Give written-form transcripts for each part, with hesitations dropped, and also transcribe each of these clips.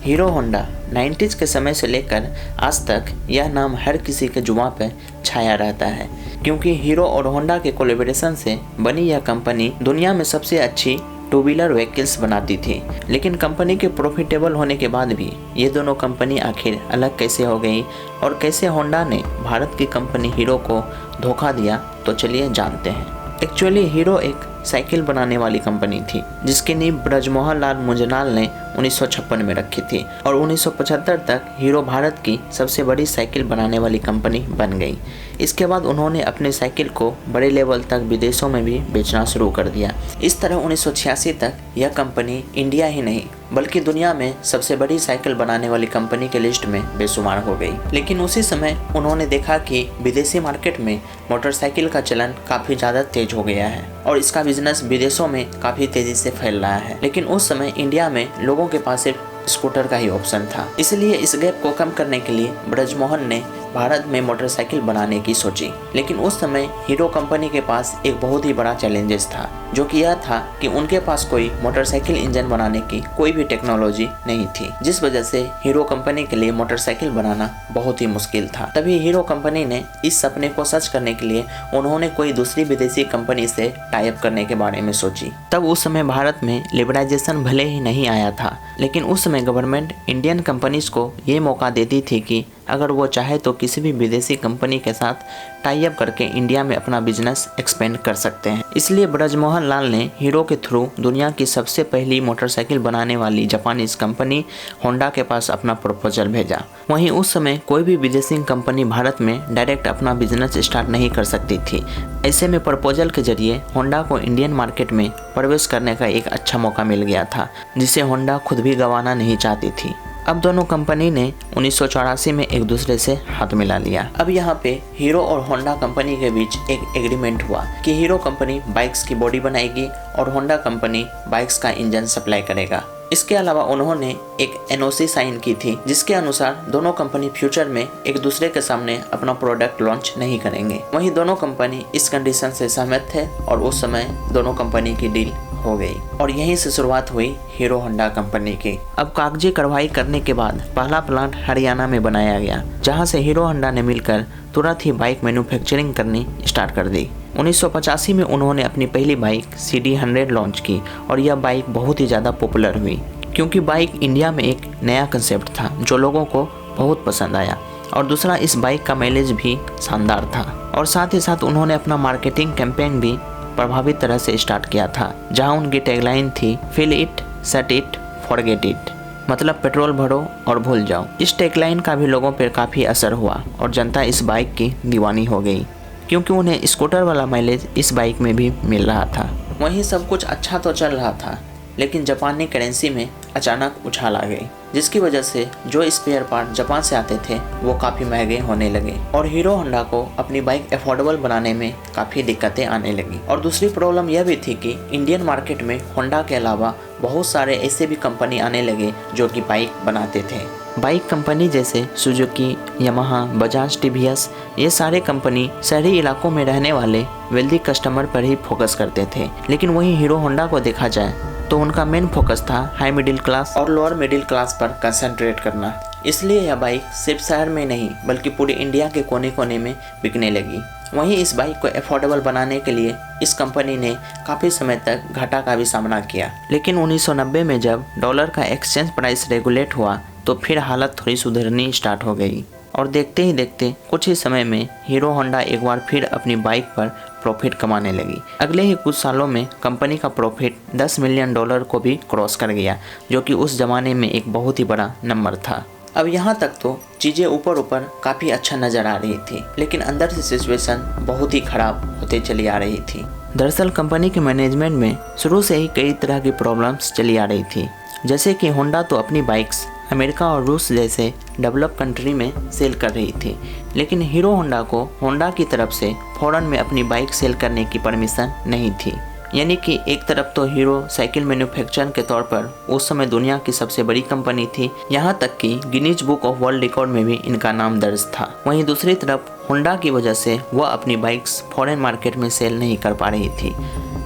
Hero Honda 90s के समय से लेकर आज तक यह नाम हर किसी के जुबान पर छाया रहता है, क्योंकि हीरो और होंडा के कोलैबोरेशन से बनी यह कंपनी दुनिया में सबसे अच्छी टू व्हीलर व्हीकल्स बनाती थी। लेकिन कंपनी के प्रॉफिटेबल होने के बाद भी ये दोनों कंपनी आखिर अलग कैसे हो गई और कैसे होंडा ने भारत की कंपनी हीरो को धोखा दिया, तो चलिए जानते हैं। एक्चुअली हीरो एक साइकिल बनाने वाली कंपनी थी जिसकी नींव ब्रजमोहन लाल मुंजनाल ने 1956 में रखी थी और 1975 तक हीरो भारत की सबसे बड़ी साइकिल बनाने वाली कंपनी बन गई। इसके बाद उन्होंने अपने साइकिल को बड़े लेवल तक विदेशों में भी बेचना शुरू कर दिया। इस तरह 1986 तक यह कंपनी इंडिया ही नहीं बल्कि दुनिया में सबसे बड़ी साइकिल बनाने वाली कंपनी के लिस्ट में बेशुमार हो गई। लेकिन उसी समय उन्होंने देखा कि विदेशी मार्केट में मोटरसाइकिल का चलन काफ़ी ज़्यादा तेज हो गया है और इसका बिजनेस विदेशों में काफ़ी तेज़ी से फैल रहा है। लेकिन उस समय इंडिया में लोगों के पास सिर्फ स्कूटर का ही ऑप्शन था। इसलिए इस गैप को कम करने के लिए ब्रजमोहन ने भारत में मोटरसाइकिल बनाने की सोची। लेकिन उस समय हीरो कंपनी के पास एक बहुत ही बड़ा चैलेंजेस था, जो कि यह था कि उनके पास कोई मोटरसाइकिल इंजन बनाने की कोई भी टेक्नोलॉजी नहीं थी, जिस वजह से हीरो कंपनी के लिए मोटरसाइकिल बनाना बहुत ही मुश्किल था। तभी हीरो कंपनी ने इस सपने को सच करने के लिए उन्होंने कोई दूसरी विदेशी कंपनी से टाई अप करने के बारे में सोची। तब उस समय भारत में लिबरलाइजेशन भले ही नहीं आया था, लेकिन उस समय गवर्नमेंट इंडियन कंपनीज को ये मौका देती थी कि अगर वो चाहे तो किसी भी विदेशी कंपनी के साथ टाई अप करके इंडिया में अपना बिजनेस एक्सपेंड कर सकते हैं। इसलिए ब्रजमोहन लाल ने हीरो के थ्रू दुनिया की सबसे पहली मोटरसाइकिल बनाने वाली जापानीज कंपनी होंडा के पास अपना प्रपोजल भेजा। वहीं उस समय कोई भी विदेशी कंपनी भारत में डायरेक्ट अपना बिजनेस स्टार्ट नहीं कर सकती थी। ऐसे में प्रपोजल के जरिए होंडा को इंडियन मार्केट में प्रवेश करने का एक अच्छा मौका मिल गया था, जिसे होंडा खुद भी गंवाना नहीं चाहती थी। अब दोनों कंपनी ने 1984 में एक दूसरे से हाथ मिला लिया। अब यहाँ पे हीरो और होंडा कंपनी के बीच एक एग्रीमेंट हुआ कि हीरो कंपनी बाइक्स की बॉडी बनाएगी और होंडा कंपनी बाइक्स का इंजन सप्लाई करेगा। इसके अलावा उन्होंने एक NOC साइन की थी, जिसके अनुसार दोनों कंपनी फ्यूचर में एक दूसरे के सामने अपना प्रोडक्ट लॉन्च नहीं करेंगे। वहीं दोनों कंपनी इस कंडीशन से सहमत थे और उस समय दोनों कंपनी की डील हो गई और यहीं से शुरुआत हुई हीरो होंडा कंपनी की। अब कागजी कार्रवाई करने के बाद पहला प्लांट हरियाणा में बनाया गया, जहां से हीरो होंडा ने मिलकर तुरंत ही बाइक मैन्युफैक्चरिंग करनी स्टार्ट कर दी। 1985 में उन्होंने अपनी पहली बाइक CD100 लॉन्च की और यह बाइक बहुत ही ज़्यादा पॉपुलर हुई, क्योंकि बाइक इंडिया में एक नया कंसेप्ट था जो लोगों को बहुत पसंद आया और दूसरा इस बाइक का माइलेज भी शानदार था। और साथ ही साथ उन्होंने अपना मार्केटिंग कैंपेन भी प्रभावी तरह से स्टार्ट किया था, जहां उनकी टैगलाइन थी fill it, set it, forget it, मतलब पेट्रोल भरो और भूल जाओ। इस टैगलाइन का भी लोगों पर काफ़ी असर हुआ और जनता इस बाइक की दीवानी हो गई, क्योंकि उन्हें स्कूटर वाला माइलेज इस बाइक में भी मिल रहा था। वहीं सब कुछ अच्छा तो चल रहा था, लेकिन जापानी करेंसी में अचानक उछाल आ गई, जिसकी वजह से जो स्पेयर पार्ट जापान से आते थे वो काफ़ी महंगे होने लगे और हीरो होंडा को अपनी बाइक अफोर्डेबल बनाने में काफ़ी दिक्कतें आने लगी। और दूसरी प्रॉब्लम यह भी थी कि इंडियन मार्केट में होंडा के अलावा बहुत सारे ऐसे भी कंपनी आने लगे जो कि बाइक बनाते थे। बाइक कंपनी जैसे सुजुकी, यामाहा, बजाज, TVS, ये सारे कंपनी शहरी इलाकों में रहने वाले वेल्दी कस्टमर पर ही फोकस करते थे। लेकिन वहीं हीरो होंडा को देखा जाए तो उनका मेन फोकस था हाई मिडिल क्लास और लोअर मिडिल क्लास पर कंसंट्रेट करना। इसलिए यह बाइक सिर्फ शहर में नहीं बल्कि पूरे इंडिया के कोने कोने में बिकने लगी। वहीं इस बाइक को अफोर्डेबल बनाने के लिए इस कंपनी ने काफ़ी समय तक घाटा का भी सामना किया। लेकिन 1990 में जब डॉलर का एक्सचेंज प्राइस रेगुलेट हुआ तो फिर हालत थोड़ी सुधरनी स्टार्ट हो गई और देखते ही देखते कुछ ही समय में हीरो होंडा एक बार फिर अपनी बाइक पर प्रॉफिट कमाने लगी। अगले ही कुछ सालों में कंपनी का प्रॉफिट $10 मिलियन को भी क्रॉस कर गया, जो कि उस जमाने में एक बहुत ही बड़ा नंबर था। अब यहाँ तक तो चीज़ें ऊपर ऊपर काफ़ी अच्छा नज़र आ रही थी, लेकिन अंदर से सिचुएशन बहुत ही ख़राब होते चली आ रही थी। दरअसल कंपनी के मैनेजमेंट में शुरू से ही कई तरह की प्रॉब्लम्स चली आ रही थी, जैसे कि होंडा तो अपनी बाइक्स अमेरिका और रूस जैसे डेवलप कंट्री में सेल कर रही थी, लेकिन हीरो होंडा को होंडा की तरफ से फॉरेन में अपनी बाइक सेल करने की परमिशन नहीं थी। यानी कि एक तरफ तो हीरो साइकिल मैन्युफैक्चरर के तौर पर उस समय दुनिया की सबसे बड़ी कंपनी थी, यहाँ तक कि Guinness book of world record में भी इनका नाम दर्ज था। वहीं दूसरी तरफ होंडा की वजह से वह अपनी बाइक्स फॉरेन मार्केट में सेल नहीं कर पा रही थी।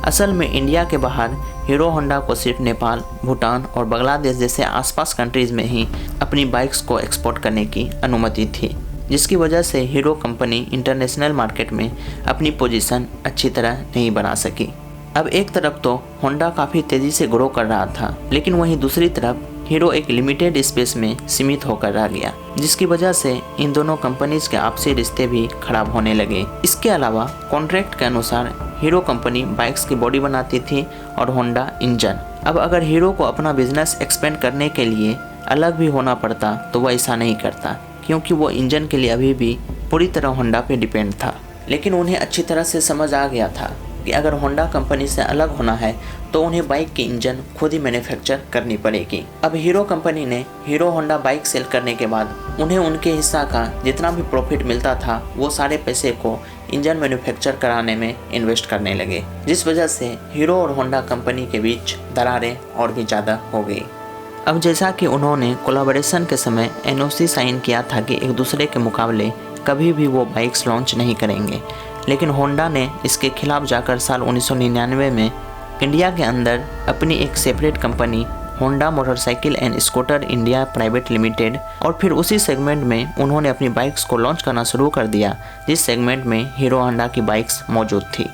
असल में इंडिया के बाहर हीरो होंडा को सिर्फ नेपाल, भूटान और बांग्लादेश जैसे आसपास कंट्रीज़ में ही अपनी बाइक्स को एक्सपोर्ट करने की अनुमति थी, जिसकी वजह से हीरो कंपनी इंटरनेशनल मार्केट में अपनी पोजीशन अच्छी तरह नहीं बना सकी। अब एक तरफ तो होंडा काफ़ी तेज़ी से ग्रो कर रहा था, लेकिन वहीं दूसरी तरफ हीरो एक लिमिटेड स्पेस में सीमित होकर रह गया, जिसकी वजह से इन दोनों कंपनीज के आपसी रिश्ते भी खराब होने लगे। इसके अलावा कॉन्ट्रैक्ट के अनुसार हीरो कंपनी बाइक्स की बॉडी बनाती थी और होंडा इंजन। अब अगर हीरो को अपना बिजनेस एक्सपेंड करने के लिए अलग भी होना पड़ता तो वह ऐसा नहीं करता, क्योंकि वो इंजन के लिए अभी भी पूरी तरह होंडा पे डिपेंड था। लेकिन उन्हें अच्छी तरह से समझ आ गया था कि अगर होंडा कंपनी से अलग होना है तो उन्हें बाइक की इंजन खुद ही मैन्युफैक्चर करनी पड़ेगी। अब हीरो कंपनी ने हीरो होंडा बाइक सेल करने के बाद उन्हें उनके हिस्सा का जितना भी प्रॉफिट मिलता था वो सारे पैसे को इंजन मैन्युफैक्चर कराने में इन्वेस्ट करने लगे, जिस वजह से हीरो और होंडा कंपनी के बीच दरारें और भी ज़्यादा हो गई। अब जैसा कि उन्होंने कोलैबोरेशन के समय NOC साइन किया था कि एक दूसरे के मुकाबले कभी भी वो बाइक्स लॉन्च नहीं करेंगे, लेकिन होंडा ने इसके खिलाफ जाकर साल 1999 में इंडिया के अंदर अपनी एक separate company Honda motorcycle and scooter India private limited, और फिर उसी सेगमेंट में उन्होंने अपनी बाइक्स को लॉन्च करना शुरू कर दिया जिस सेगमेंट में हीरो होंडा की बाइक्स मौजूद थी।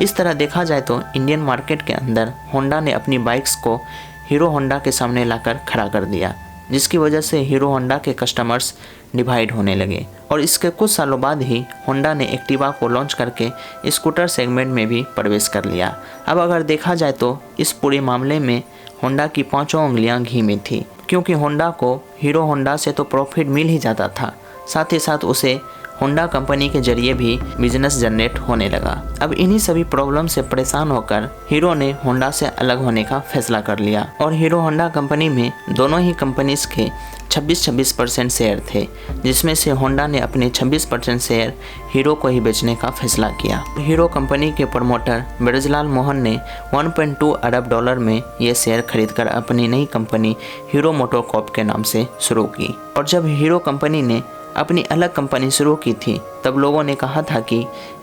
इस तरह देखा जाए तो इंडियन मार्केट के अंदर होंडा ने अपनी बाइक्स को हीरो होंडा के सामने लाकर खड़ा कर दिया, जिसकी वजह से हीरो होंडा के कस्टमर्स डिवाइड होने लगे। और इसके कुछ सालों बाद ही होंडा ने एक्टिवा को लॉन्च करके स्कूटर सेगमेंट में भी प्रवेश कर लिया। अब अगर देखा जाए तो इस पूरे मामले में होंडा की 5 उंगलियां घी में थी, क्योंकि होंडा को हीरो होंडा से तो प्रॉफिट मिल ही जाता था, साथ ही साथ उसे होंडा कंपनी के जरिए भी बिजनेस जनरेट होने लगा। अब इन्हीं सभी प्रॉब्लम से परेशान होकर हीरो ने होंडा से अलग होने का फैसला कर लिया और हीरो होंडा कंपनी में दोनों ही कंपनीज के 26% शेयर थे, जिसमें से होंडा ने अपने 26% शेयर हीरो को ही बेचने का फैसला किया। हीरो कंपनी के प्रमोटर ब्रजलाल मोहन ने 1.2 अरब डॉलर में ये शेयर खरीदकर अपनी नई कंपनी हीरो मोटोकॉर्प के नाम से शुरू की। और जब हीरो कंपनी ने अपनी अलग कंपनी शुरू की थी तब लोगों ने कहा था कि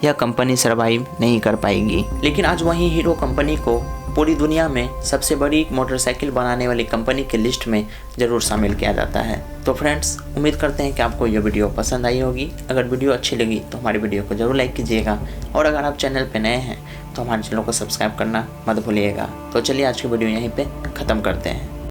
यह कंपनी सर्वाइव नहीं कर पाएगी, लेकिन आज वही हीरो कंपनी को पूरी दुनिया में सबसे बड़ी मोटरसाइकिल बनाने वाली कंपनी के लिस्ट में ज़रूर शामिल किया जाता है। तो फ्रेंड्स, उम्मीद करते हैं कि आपको ये वीडियो पसंद आई होगी। अगर वीडियो अच्छी लगी तो हमारी वीडियो को ज़रूर लाइक कीजिएगा, और अगर आप चैनल पर नए हैं तो हमारे चैनल को सब्सक्राइब करना मत भूलिएगा। तो चलिए आज की वीडियो यहीं पर ख़त्म करते हैं।